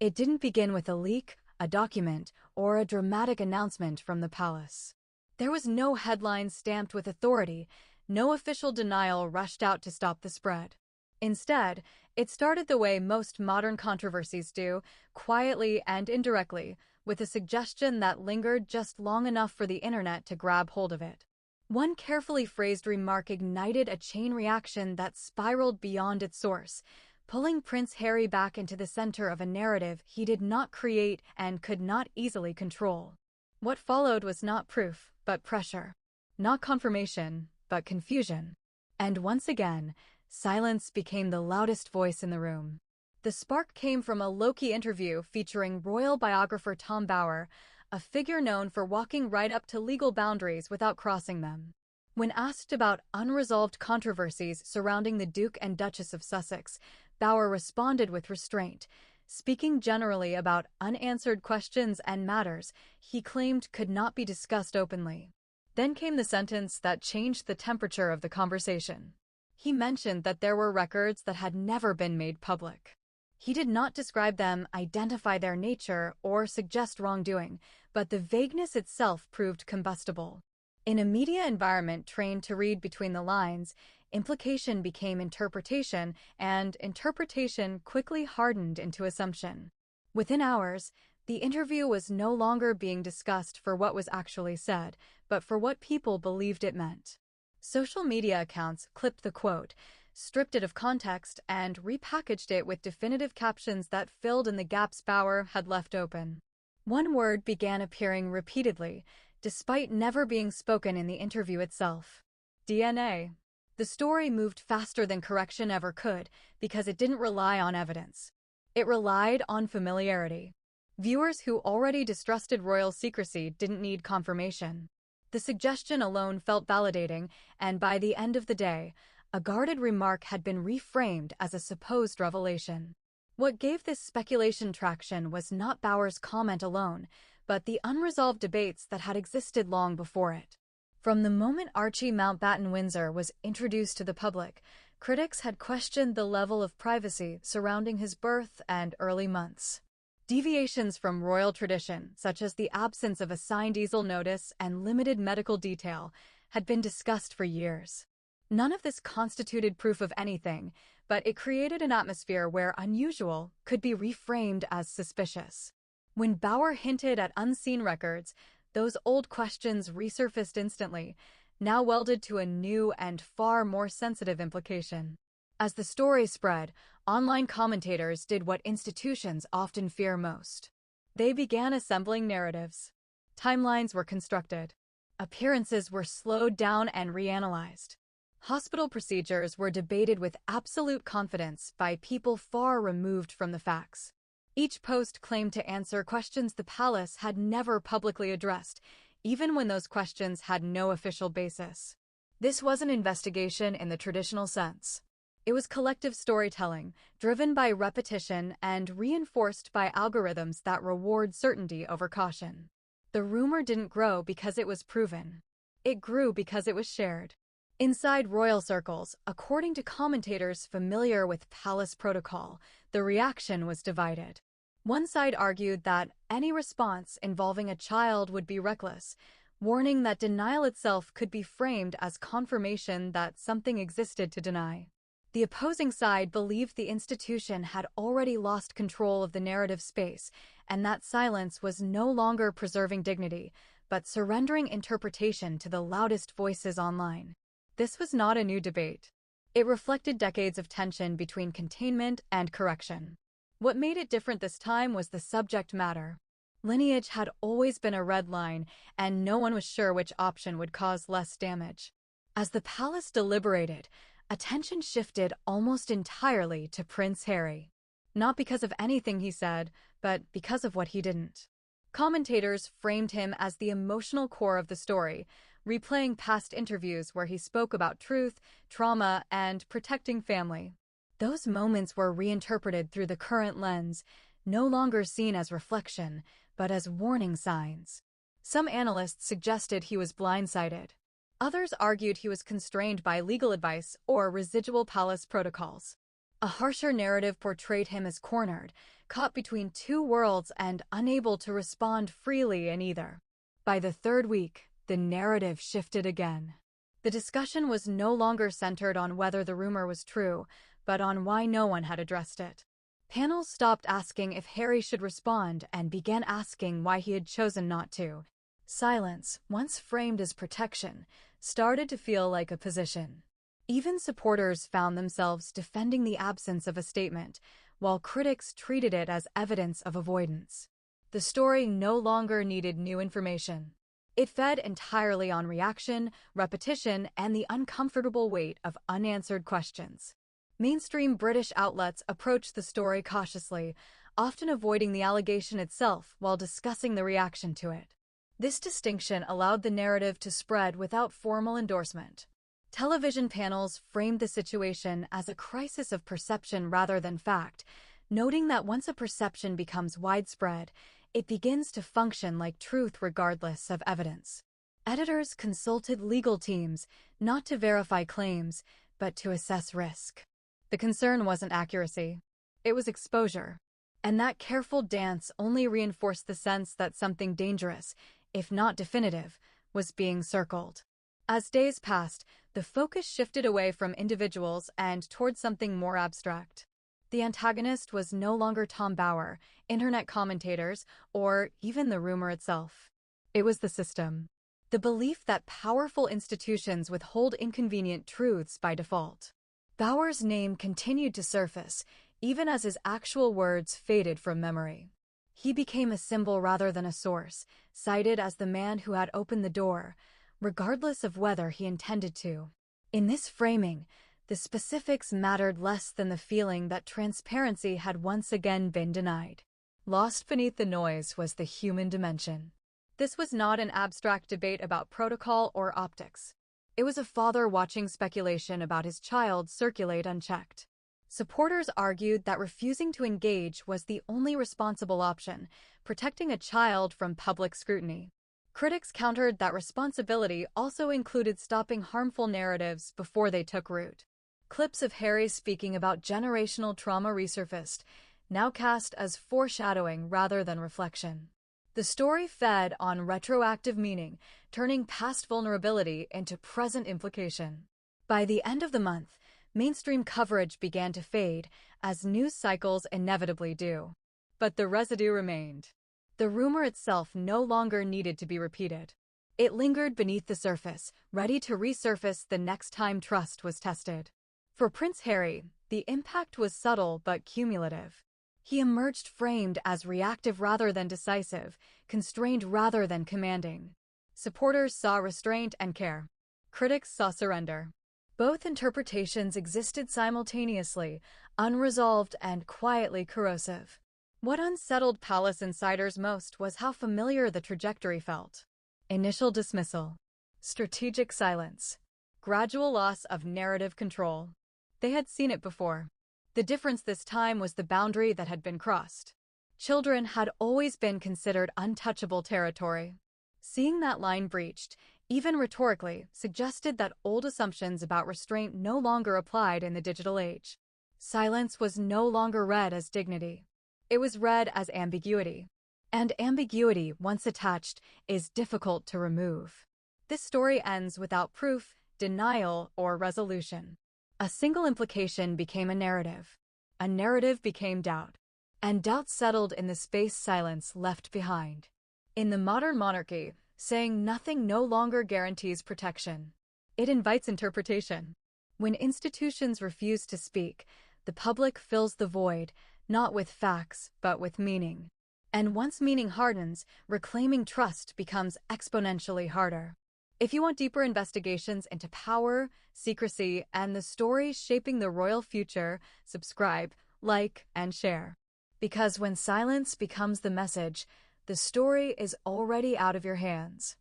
It didn't begin with a leak, a document, or a dramatic announcement from the palace. There was no headline stamped with authority, no official denial rushed out to stop the spread. Instead, it started the way most modern controversies do, quietly and indirectly, with a suggestion that lingered just long enough for the internet to grab hold of it. One carefully phrased remark ignited a chain reaction that spiraled beyond its source, pulling Prince Harry back into the center of a narrative he did not create and could not easily control. What followed was not proof, but pressure. Not confirmation, but confusion. And once again, silence became the loudest voice in the room. The spark came from a low-key interview featuring royal biographer Tom Bower, a figure known for walking right up to legal boundaries without crossing them. When asked about unresolved controversies surrounding the Duke and Duchess of Sussex, Bower responded with restraint, speaking generally about unanswered questions and matters he claimed could not be discussed openly. Then came the sentence that changed the temperature of the conversation. He mentioned that there were records that had never been made public. He did not describe them, identify their nature, or suggest wrongdoing, but the vagueness itself proved combustible. In a media environment trained to read between the lines, implication became interpretation, and interpretation quickly hardened into assumption. Within hours, the interview was no longer being discussed for what was actually said, but for what people believed it meant. Social media accounts clipped the quote, stripped it of context, and repackaged it with definitive captions that filled in the gaps Bower had left open. One word began appearing repeatedly, despite never being spoken in the interview itself. DNA. The story moved faster than correction ever could because it didn't rely on evidence. It relied on familiarity. Viewers who already distrusted royal secrecy didn't need confirmation. The suggestion alone felt validating, and by the end of the day, a guarded remark had been reframed as a supposed revelation. What gave this speculation traction was not Bower's comment alone, but the unresolved debates that had existed long before it. From the moment Archie Mountbatten Windsor was introduced to the public, critics had questioned the level of privacy surrounding his birth and early months. Deviations from royal tradition, such as the absence of a signed easel notice and limited medical detail, had been discussed for years. None of this constituted proof of anything, but it created an atmosphere where unusual could be reframed as suspicious. When Bower hinted at unseen records, those old questions resurfaced instantly, now welded to a new and far more sensitive implication. As the story spread, online commentators did what institutions often fear most. They began assembling narratives. Timelines were constructed. Appearances were slowed down and reanalyzed. Hospital procedures were debated with absolute confidence by people far removed from the facts. Each post claimed to answer questions the palace had never publicly addressed, even when those questions had no official basis. This was an investigation in the traditional sense. It was collective storytelling, driven by repetition and reinforced by algorithms that reward certainty over caution. The rumor didn't grow because it was proven. It grew because it was shared. Inside royal circles, according to commentators familiar with palace protocol, the reaction was divided. One side argued that any response involving a child would be reckless, warning that denial itself could be framed as confirmation that something existed to deny. The opposing side believed the institution had already lost control of the narrative space, and that silence was no longer preserving dignity, but surrendering interpretation to the loudest voices online. This was not a new debate. It reflected decades of tension between containment and correction. What made it different this time was the subject matter. Lineage had always been a red line, and no one was sure which option would cause less damage. As the palace deliberated, attention shifted almost entirely to Prince Harry. Not because of anything he said, but because of what he didn't. Commentators framed him as the emotional core of the story, replaying past interviews where he spoke about truth, trauma, and protecting family. Those moments were reinterpreted through the current lens, no longer seen as reflection, but as warning signs. Some analysts suggested he was blindsided. Others argued he was constrained by legal advice or residual palace protocols. A harsher narrative portrayed him as cornered, caught between two worlds and unable to respond freely in either. By the third week, the narrative shifted again. The discussion was no longer centered on whether the rumor was true, but on why no one had addressed it. Panels stopped asking if Harry should respond and began asking why he had chosen not to. Silence, once framed as protection, started to feel like a position. Even supporters found themselves defending the absence of a statement, while critics treated it as evidence of avoidance. The story no longer needed new information. It fed entirely on reaction, repetition, and the uncomfortable weight of unanswered questions. Mainstream British outlets approached the story cautiously, often avoiding the allegation itself while discussing the reaction to it. This distinction allowed the narrative to spread without formal endorsement. Television panels framed the situation as a crisis of perception rather than fact, noting that once a perception becomes widespread, it begins to function like truth regardless of evidence. Editors consulted legal teams, not to verify claims, but to assess risk. The concern wasn't accuracy. It was exposure. And that careful dance only reinforced the sense that something dangerous, if not definitive, was being circled. As days passed, the focus shifted away from individuals and toward something more abstract. The antagonist was no longer Tom Bower, internet commentators, or even the rumor itself. It was the system. The belief that powerful institutions withhold inconvenient truths by default. Bower's name continued to surface, even as his actual words faded from memory. He became a symbol rather than a source, cited as the man who had opened the door, regardless of whether he intended to. In this framing, the specifics mattered less than the feeling that transparency had once again been denied. Lost beneath the noise was the human dimension. This was not an abstract debate about protocol or optics. It was a father watching speculation about his child circulate unchecked. Supporters argued that refusing to engage was the only responsible option, protecting a child from public scrutiny. Critics countered that responsibility also included stopping harmful narratives before they took root. Clips of Harry speaking about generational trauma resurfaced, now cast as foreshadowing rather than reflection. The story fed on retroactive meaning, turning past vulnerability into present implication. By the end of the month, mainstream coverage began to fade, as news cycles inevitably do. But the residue remained. The rumor itself no longer needed to be repeated. It lingered beneath the surface, ready to resurface the next time trust was tested. For Prince Harry, the impact was subtle but cumulative. He emerged framed as reactive rather than decisive, constrained rather than commanding. Supporters saw restraint and care. Critics saw surrender. Both interpretations existed simultaneously, unresolved and quietly corrosive. What unsettled Palace insiders most was how familiar the trajectory felt. Initial dismissal. Strategic silence. Gradual loss of narrative control. They had seen it before. The difference this time was the boundary that had been crossed. Children had always been considered untouchable territory. Seeing that line breached, even rhetorically, suggested that old assumptions about restraint no longer applied in the digital age. Silence was no longer read as dignity. It was read as ambiguity. And ambiguity, once attached, is difficult to remove. This story ends without proof, denial, or resolution. A single implication became a narrative. A narrative became doubt. And doubt settled in the space silence left behind. In the modern monarchy, saying nothing no longer guarantees protection. It invites interpretation. When institutions refuse to speak, the public fills the void, not with facts, but with meaning. And once meaning hardens, reclaiming trust becomes exponentially harder. If you want deeper investigations into power, secrecy, and the stories shaping the royal future, subscribe, like, and share. Because when silence becomes the message, the story is already out of your hands.